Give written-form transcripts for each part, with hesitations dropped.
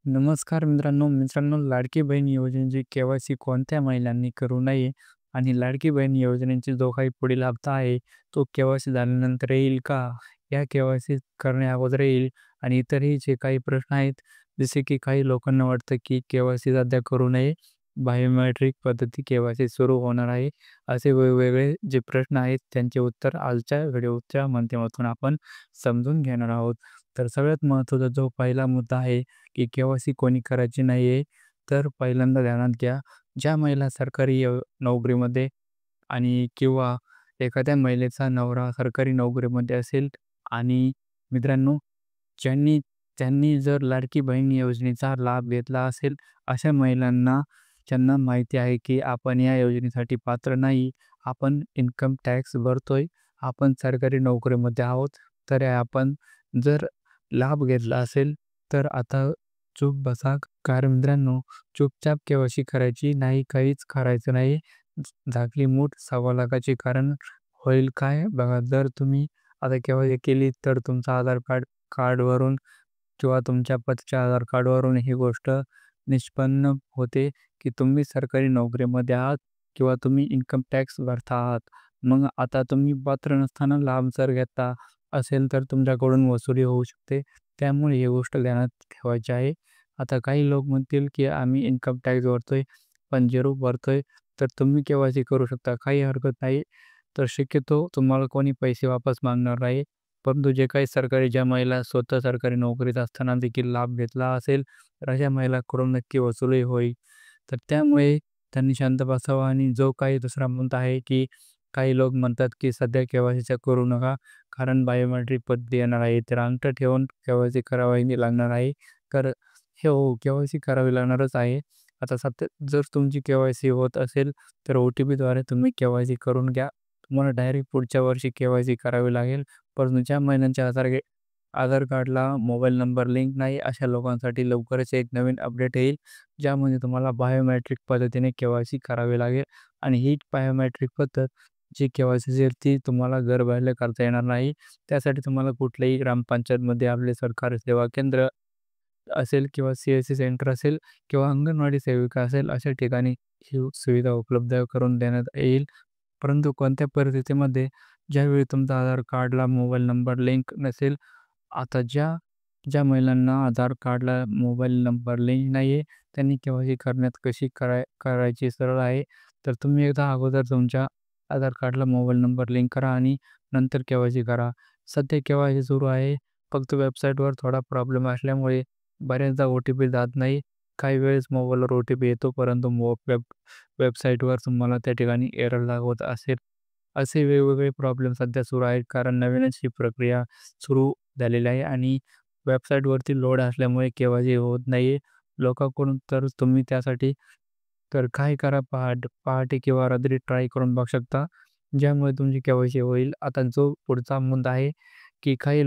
नमस्कार मित्रांनो, लाडकी बहीण योजनेची के-वाय-सी कोणत्या महिलांनी करू नये आणि लाडकी बहीण योजनेची जो काही पुढील हप्ता आहे, तो के-वाय-सी झाल्यानंतर येईल का? या के-वाय-सी करण्या येईल आणि इतरही जे काही प्रश्न आहेत, जसे की काही लोकांना वाटतं की के-वाय-सी सध्या करू नये, बायोमेट्रिक पद्धती के-वाय-सी सुरू होणार आहे. असे वेगवेगळे जे प्रश्न आहेत, त्यांचे उत्तर आजच्या व्हिडिओच्या माध्यमातून आपण समजून घेणार आहोत. तर सगळ्यात महत्त्वाचा जो पहिला मुद्दा आहे की के-वाय-सी कोणी करायची नाही आहे. तर पहिल्यांदा ध्यानात घ्या, ज्या महिला सरकारी नोकरीमध्ये आणि किंवा एखाद्या महिलेचा नवरा सरकारी नोकरीमध्ये असेल आणि मित्रांनो, ज्यांनी त्यांनी जर लाडकी बहीण योजनेचा लाभ घेतला असेल, अशा महिलांना ज्यांना माहिती आहे की आपण या योजनेसाठी पात्र नाही, आपण इन्कम टॅक्स भरतोय, आपण सरकारी नोकरीमध्ये आहोत, तर आपण जर लाभ घेतला असेल, तर आता चूप बसा. कारण मित्रांनो, चुपचाप के-वाय-सी करायची नाही, काहीच करायचं नाही. झाकली मूठ सव्वा लाखाची. कारण होईल काय बघा, जर तुम्ही आता के-वाय-सी केली, तर तुमचं आधार कार्डवरून किंवा तुमच्या पतीच्या आधार कार्डवरून ही गोष्ट निष्पन्न होते, की तुम्ही सरकारी नोकरीमध्ये आहात किंवा तुम्ही इन्कम टॅक्स भरता आहात. मग आता तुम्ही पात्र नसताना लाभ जर घेता असेल, तर तुमच्याकडून वसुली होऊ शकते. त्यामुळे ही गोष्ट ध्यानात ठेवायची आहे. आता काही लोक म्हणतील, की आम्ही इन्कम टॅक्स भरतोय, पण झिरो भरतोय, तर तुम्ही के-वाय-सी करू शकता. काही हरकत नाही. तर शक्यतो तुम्हाला कोणी पैसे वापस मागणार नाही. परंतु जे काही सरकारी ज्या महिला स्वतः सरकारी नोकरीत असताना देखील लाभ घेतला असेल, तर अशा महिलांकडून नक्की वसूलही होईल. तर त्यामुळे त्यांनी शांत बसावं आणि जो काही दुसरा मुद्दा आहे, की काही लोक म्हणतात, की सध्या के-वाय-सीचा करू नका, कारण बायोमेट्रिक पद्धती येणार आहे. तर अंगठा ठेवून के-वाय-सी करावी लागणार आहे. तर हो, के-वाय-सी करावी लागणारच आहे. आता सध्या जर तुमची के-वाय-सी होत असेल, तर ओ-टी-पीद्वारे तुम्ही के-वाय-सी करून घ्या. तुम्हाला डायरेक्ट पुढच्या वर्षी के-वाय-सी करावी लागेल. परंतु ज्या महिलांच्या आधार कार्डला मोबाईल नंबर लिंक नाही, अशा लोकांसाठी लवकरच एक नवीन अपडेट येईल, ज्यामध्ये तुम्हाला बायोमेट्रिक पद्धतीने के-वाय-सी करावी लागेल आणि ही बायोमेट्रिक पद्धत जी के-वाय-सी असेल, ती तुम्हाला घरबसल्या करता येणार नाही. त्यासाठी तुम्हाला कुठल्याही ग्रामपंचायतमध्ये आपले सरकारी सेवा केंद्र असेल किंवा सी-एस-सी सेंटर असेल किंवा अंगणवाडी सेविका असेल, अशा ठिकाणी ही सुविधा उपलब्ध करून देण्यात येईल. परंतु कोणत्या परिस्थितीमध्ये ज्यावेळी तुमचा आधार कार्डला मोबाईल नंबर लिंक नसेल, आता ज्या ज्या महिलांना आधार कार्डला मोबाईल नंबर लिंक नाही आहे, त्यांनी के-वाय-सी करण्यात कशी करायची सरळ आहे. तर तुम्ही एकदा अगोदर तुमच्या आधार कार्डला मोबाईल नंबर लिंक करा आणि नंतर के-वाय-सी करा. सध्या के-वाय-सी सुरू आहे. फक्त वेबसाईटवर थोडा प्रॉब्लेम असल्यामुळे बऱ्याचदा ओ-टी-पी जात नाही. काही वेळेस मोबाईलवर ओ-टी-पी येतो, परंतु वेबसाईटवर तुम्हाला त्या ठिकाणी एरर दाखवत असेल. असे वेगवेगळे प्रॉब्लेम सध्या सुरू आहेत, कारण नवीनच ही प्रक्रिया सुरू झालेली आहे आणि वेबसाईटवरती लोड असल्यामुळे के-वाय-सी होत नाही आहे लोकांकडून. तर तुम्ही त्यासाठी तर काय करा, पहाटे किंवा रात्री ट्राय करून बघू शकता, ज्यामुळे तुमची के-वाय-सी होईल. आता जो पुढचा मुद्दा आहे, की काही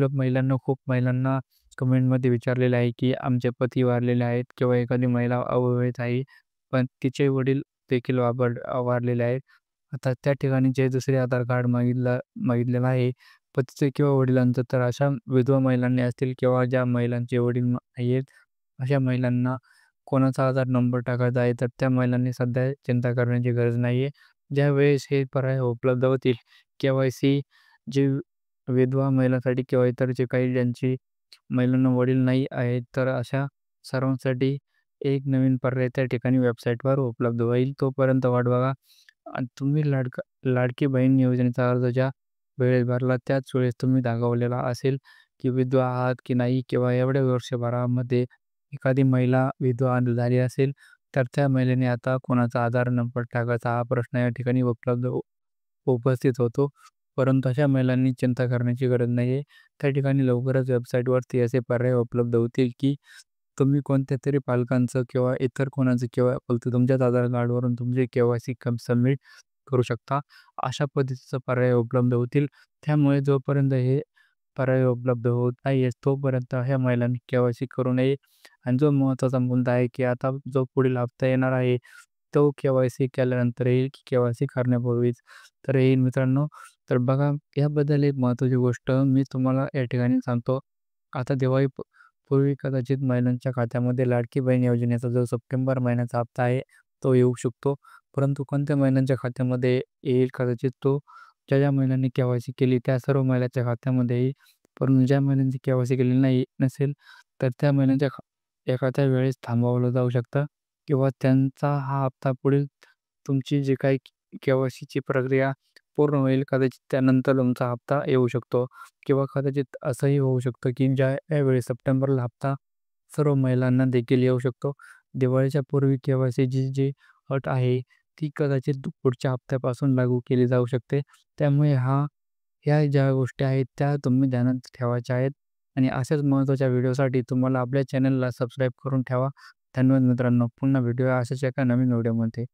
खूप महिलांना कमेंटमध्ये विचारलेलं आहे, की आमचे पती वारलेले आहेत किंवा एखादी महिला अविवाहित आहे, पण तिचे वडील देखील वारलेले आहेत. आता त्या ठिकाणी जे दुसरे आधार कार्ड मागितलेलं आहे, पतीचं किंवा वडिलांचं, तर अशा विधवा महिलांनी असतील किंवा ज्या महिलांचे वडील नाही आहेत, अशा महिलांना कोणाचा आधार नंबर टाकायचा आहे, तर त्या महिलांनी सध्या चिंता करण्याची गरज नाही आहे. ज्यावेळेस हे पर्याय उपलब्ध होतील, के-वाय-सी जे विधवा महिलांसाठी किंवा इतर जे काही ज्यांची महिलांना वडील नाही आहेत, तर अशा सर्वांसाठी एक नवीन पर्याय त्या ठिकाणी वेबसाईटवर उपलब्ध होईल. तोपर्यंत वाट बघा आणि तुम्ही लाडकी बहीण योजनेचा अर्ज ज्या वेळेस भरला, त्याच वेळेस तुम्ही दाखवलेला असेल, की विधवा आहात की नाही किंवा एवढ्या वर्षभरामध्ये एखादी महिला विधवा झाली असेल, तर त्या महिलेने आता कोणाचा आधार नंबर टाकायचा हा प्रश्न या ठिकाणी उपस्थित होतो. परंतु अशा महिलांनी चिंता करण्याची गरज नाही आहे. त्या ठिकाणी लवकरच वेबसाईटवरती असे पर्याय उपलब्ध होतील, की तुम्ही कोणत्यातरी पालकांचं किंवा इतर कोणाचं किंवा फक्त तुमच्याच आधार कार्डवरून तुमचे के-वाय-सी सबमिट करू शकता. अशा पद्धतीचा पर्याय उपलब्ध होतील. त्यामुळे जोपर्यंत हे पर्याय उपलब्ध होत नाही आहे, तोपर्यंत ह्या महिलांनी के-वाय-सी करू नये. आणि जो महत्त्वाचा मुद्दा आहे, की आता जो पुढील हप्ता येणार आहे, तो के-वाय-सी केल्यानंतर येईल, की के-वाय-सी करण्यापूर्वीच तर येईल मित्रांनो. तर बघा, याबद्दल एक महत्त्वाची गोष्ट मी तुम्हाला या ठिकाणी सांगतो. आता पूर्वी कदाचित महिलांच्या खात्यामध्ये लाडकी बहीण योजनेचा जो सप्टेंबर महिन्याचा हप्ता आहे, तो येऊ शकतो. परंतु कोणत्या महिलांच्या खात्यामध्ये येईल कदाचित तो ज्या महिलांनी के-वाय-सी केली त्या सर्व महिलांच्या खात्यामध्ये येईल. परंतु ज्या महिलांची के-वाय-सी केलेली नसेल, तर त्या महिलांच्या एखाद्या वेळेस थांबवलं जाऊ शकतं किंवा त्यांचा हा हप्ता पुढील तुमची जी काही के-वाय-सीची प्रक्रिया पूर्ण होईल, कदाचित त्यानंतर तुमचा हप्ता येऊ शकतो किंवा कदाचित असंही होऊ शकतं, की यावेळी सप्टेंबरला हप्ता सर्व महिलांना देखील येऊ शकतो. दिवाळीच्या पूर्वी के-वाय-सीची जी अट आहे, ती कदाचित पुढच्या हप्त्यापासून लागू केली जाऊ शकते. त्यामुळे ह्या ज्या गोष्टी आहेत, त्या तुम्ही ध्यानात ठेवायच्या आहेत आणि अशाच महत्त्वाच्या व्हिडिओसाठी तुम्हाला आपल्या चॅनलला सबस्क्राईब करून ठेवा. धन्यवाद मित्रांनो. पुन्हा भेटूया अशाच एका नवीन व्हिडिओमध्ये.